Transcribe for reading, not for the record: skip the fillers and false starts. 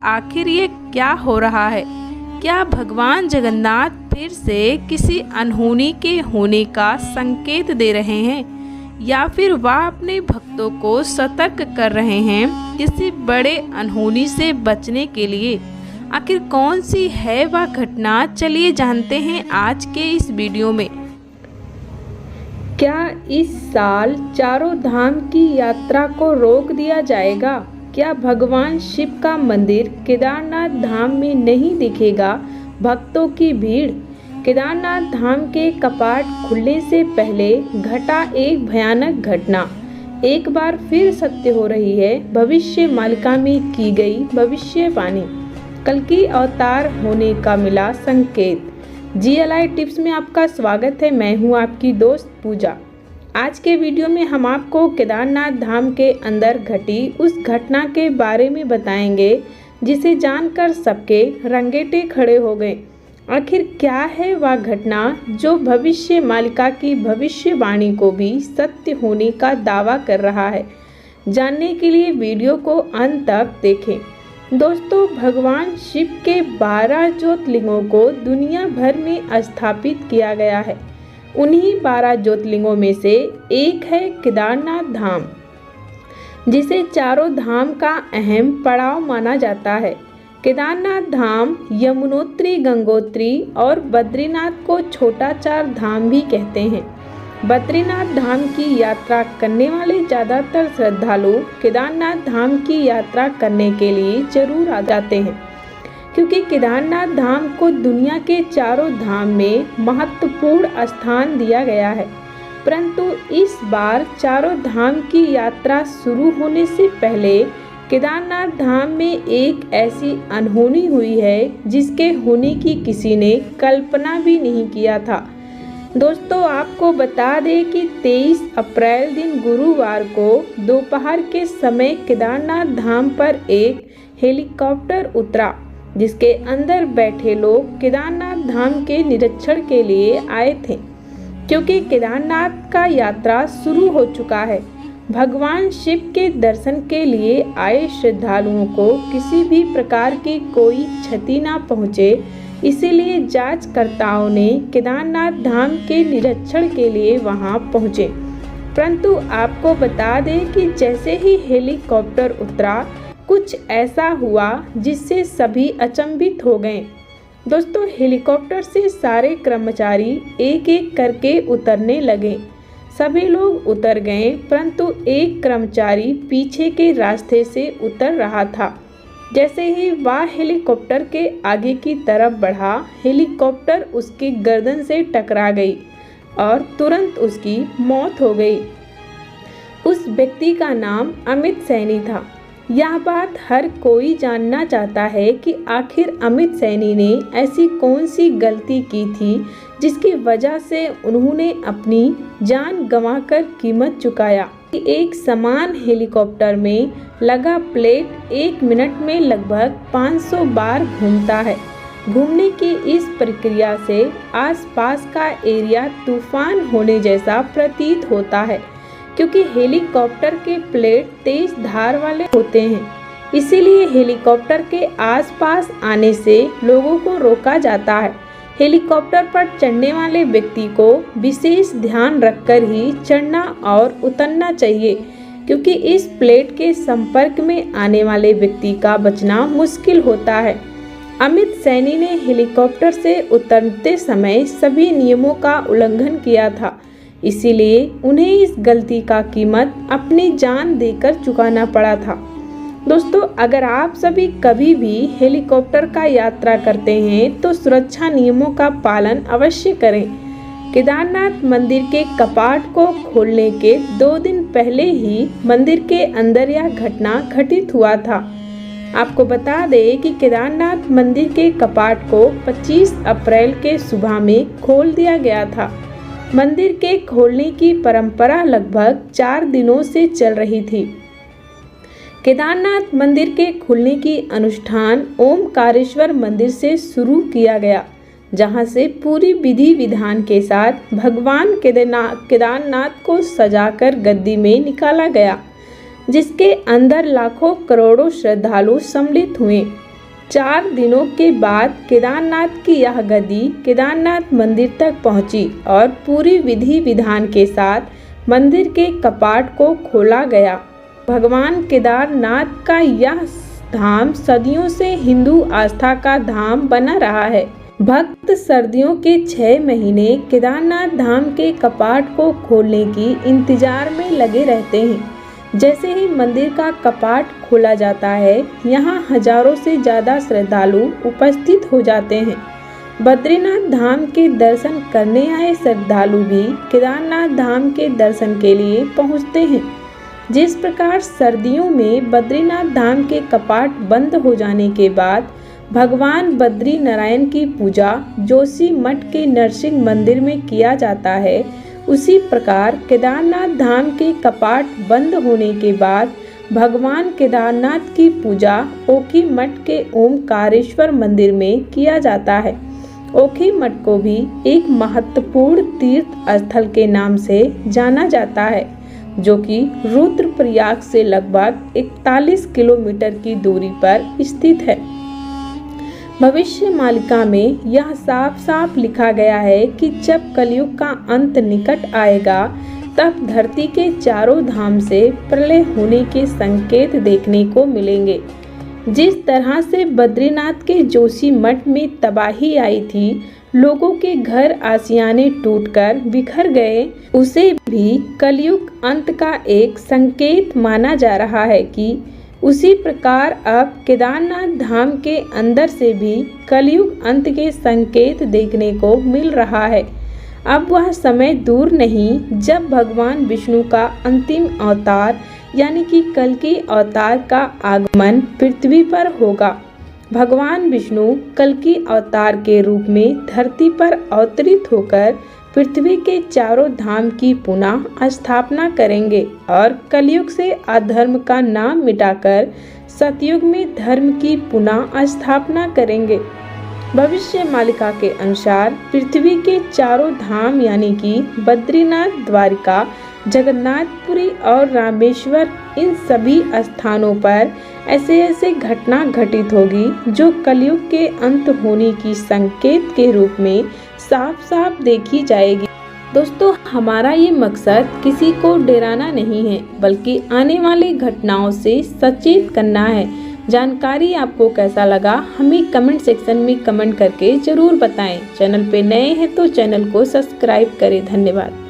आखिर ये क्या हो रहा है? क्या भगवान जगन्नाथ फिर से किसी अनहोनी के होने का संकेत दे रहे हैं, या फिर वह अपने भक्तों को सतर्क कर रहे हैं किसी बड़े अनहोनी से बचने के लिए? आखिर कौन सी है वह घटना, चलिए जानते हैं आज के इस वीडियो में। क्या इस साल चारों धाम की यात्रा को रोक दिया जाएगा? क्या भगवान शिव का मंदिर केदारनाथ धाम में नहीं दिखेगा? भक्तों की भीड़। केदारनाथ धाम के कपाट खुलने से पहले घटा एक भयानक घटना एक बार फिर सत्य हो रही है। भविष्य मालिका में की गई भविष्यवाणी, कल्कि अवतार होने का मिला संकेत। GLI टिप्स में आपका स्वागत है। मैं हूं आपकी दोस्त पूजा। आज के वीडियो में हम आपको केदारनाथ धाम के अंदर घटी उस घटना के बारे में बताएंगे जिसे जानकर सबके रंगेटे खड़े हो गए। आखिर क्या है वह घटना जो भविष्य मालिका की भविष्यवाणी को भी सत्य होने का दावा कर रहा है? जानने के लिए वीडियो को अंत तक देखें। दोस्तों, भगवान शिव के 12 ज्योतिर्लिंगों को दुनिया भर में स्थापित किया गया है। उन्हीं 12 ज्योतिर्लिंगों में से एक है केदारनाथ धाम, जिसे चारों धाम का अहम पड़ाव माना जाता है। केदारनाथ धाम यमुनोत्री, गंगोत्री और बद्रीनाथ को छोटा चार धाम भी कहते हैं। बद्रीनाथ धाम की यात्रा करने वाले ज़्यादातर श्रद्धालु केदारनाथ धाम की यात्रा करने के लिए जरूर आ जाते हैं, क्योंकि केदारनाथ धाम को दुनिया के चारों धाम में महत्वपूर्ण स्थान दिया गया है। परंतु इस बार चारों धाम की यात्रा शुरू होने से पहले केदारनाथ धाम में एक ऐसी अनहोनी हुई है जिसके होने की किसी ने कल्पना भी नहीं किया था। दोस्तों, आपको बता दें कि 23 अप्रैल दिन गुरुवार को दोपहर के समय केदारनाथ धाम पर एक हेलीकॉप्टर उतरा, जिसके अंदर बैठे लोग केदारनाथ धाम के निरीक्षण के लिए आए थे। क्योंकि केदारनाथ का यात्रा शुरू हो चुका है, भगवान शिव के दर्शन के लिए आए श्रद्धालुओं को किसी भी प्रकार की कोई क्षति न पहुँचे, इसीलिए जांचकर्ताओं ने केदारनाथ धाम के निरीक्षण के लिए वहां पहुंचे। परंतु आपको बता दें कि जैसे ही हेलीकॉप्टर उतरा, कुछ ऐसा हुआ जिससे सभी अचंभित हो गए। दोस्तों, हेलीकॉप्टर से सारे कर्मचारी एक एक करके उतरने लगे। सभी लोग उतर गए, परंतु एक कर्मचारी पीछे के रास्ते से उतर रहा था। जैसे ही वह हेलीकॉप्टर के आगे की तरफ बढ़ा, हेलीकॉप्टर उसकी गर्दन से टकरा गई और तुरंत उसकी मौत हो गई। उस व्यक्ति का नाम अमित सैनी था। यह बात हर कोई जानना चाहता है कि आखिर अमित सैनी ने ऐसी कौन सी गलती की थी जिसकी वजह से उन्होंने अपनी जान गंवाकर कीमत चुकाया। एक समान हेलीकॉप्टर में लगा प्लेट 1 मिनट में लगभग 500 बार घूमता है। घूमने की इस प्रक्रिया से आसपास का एरिया तूफान होने जैसा प्रतीत होता है, क्योंकि हेलीकॉप्टर के प्लेट तेज धार वाले होते हैं। इसीलिए हेलीकॉप्टर के आसपास आने से लोगों को रोका जाता है। हेलीकॉप्टर पर चढ़ने वाले व्यक्ति को विशेष ध्यान रखकर ही चढ़ना और उतरना चाहिए, क्योंकि इस प्लेट के संपर्क में आने वाले व्यक्ति का बचना मुश्किल होता है। अमित सैनी ने हेलीकॉप्टर से उतरते समय सभी नियमों का उल्लंघन किया था, इसीलिए उन्हें इस गलती का कीमत अपनी जान देकर चुकाना पड़ा था। दोस्तों, अगर आप सभी कभी भी हेलीकॉप्टर का यात्रा करते हैं तो सुरक्षा नियमों का पालन अवश्य करें। केदारनाथ मंदिर के कपाट को खोलने के 2 दिन पहले ही मंदिर के अंदर यह घटना घटित हुआ था। आपको बता दें कि केदारनाथ मंदिर के कपाट को 25 अप्रैल के सुबह में खोल दिया गया था। मंदिर के खोलने की परंपरा लगभग 4 दिनों से चल रही थी। केदारनाथ मंदिर के खुलने की अनुष्ठान ओमकारेश्वर मंदिर से शुरू किया गया, जहां से पूरी विधि विधान के साथ भगवान केदारनाथ को सजाकर गद्दी में निकाला गया, जिसके अंदर लाखों करोड़ों श्रद्धालु सम्मिलित हुए। 4 दिनों के बाद केदारनाथ की यह गद्दी केदारनाथ मंदिर तक पहुंची और पूरी विधि विधान के साथ मंदिर के कपाट को खोला गया। भगवान केदारनाथ का यह धाम सदियों से हिंदू आस्था का धाम बना रहा है। भक्त सर्दियों के 6 महीने केदारनाथ धाम के कपाट को खोलने की इंतजार में लगे रहते हैं। जैसे ही मंदिर का कपाट खोला जाता है, यहाँ हजारों से ज़्यादा श्रद्धालु उपस्थित हो जाते हैं। बद्रीनाथ धाम के दर्शन करने आए श्रद्धालु भी केदारनाथ धाम के दर्शन के लिए पहुँचते हैं। जिस प्रकार सर्दियों में बद्रीनाथ धाम के कपाट बंद हो जाने के बाद भगवान बद्री नारायण की पूजा जोशी मठ के नरसिंह मंदिर में किया जाता है, उसी प्रकार केदारनाथ धाम के कपाट बंद होने के बाद भगवान केदारनाथ की पूजा ओखी मठ के ओमकारेश्वर मंदिर में किया जाता है। ओखी मठ को भी एक महत्वपूर्ण तीर्थ स्थल के नाम से जाना जाता है, जो कि रुद्रप्रयाग से लगभग 41 किलोमीटर की दूरी पर स्थित है। भविष्य मालिका में यह साफ साफ लिखा गया है कि जब कलयुग का अंत निकट आएगा, तब धरती के चारों धाम से प्रलय होने के संकेत देखने को मिलेंगे। जिस तरह से बद्रीनाथ के जोशी मठ में तबाही आई थी, लोगों के घर आशियाने टूटकर बिखर गए, उसे भी कलयुग अंत का एक संकेत माना जा रहा है कि उसी प्रकार अब केदारनाथ धाम के अंदर से भी कलयुग अंत के संकेत देखने को मिल रहा है। अब वह समय दूर नहीं जब भगवान विष्णु का अंतिम अवतार यानी कि कल्कि अवतार का आगमन पृथ्वी पर होगा। भगवान विष्णु कल्कि अवतार के रूप में धरती पर अवतरित होकर पृथ्वी के चारों धाम की पुनः स्थापना करेंगे और कलयुग से अधर्म का नाम मिटाकर सतयुग में धर्म की पुनः स्थापना करेंगे। भविष्य मालिका के अनुसार पृथ्वी के चारों धाम यानी कि बद्रीनाथ, द्वारिका, जगन्नाथपुरी और रामेश्वर, इन सभी स्थानों पर ऐसे ऐसे घटना घटित होगी जो कलयुग के अंत होने की संकेत के रूप में साफ साफ देखी जाएगी। दोस्तों, हमारा ये मकसद किसी को डराना नहीं है, बल्कि आने वाली घटनाओं से सचेत करना है। जानकारी आपको कैसा लगा हमें कमेंट सेक्शन में कमेंट करके ज़रूर बताएं। चैनल पे नए हैं तो चैनल को सब्सक्राइब करें। धन्यवाद।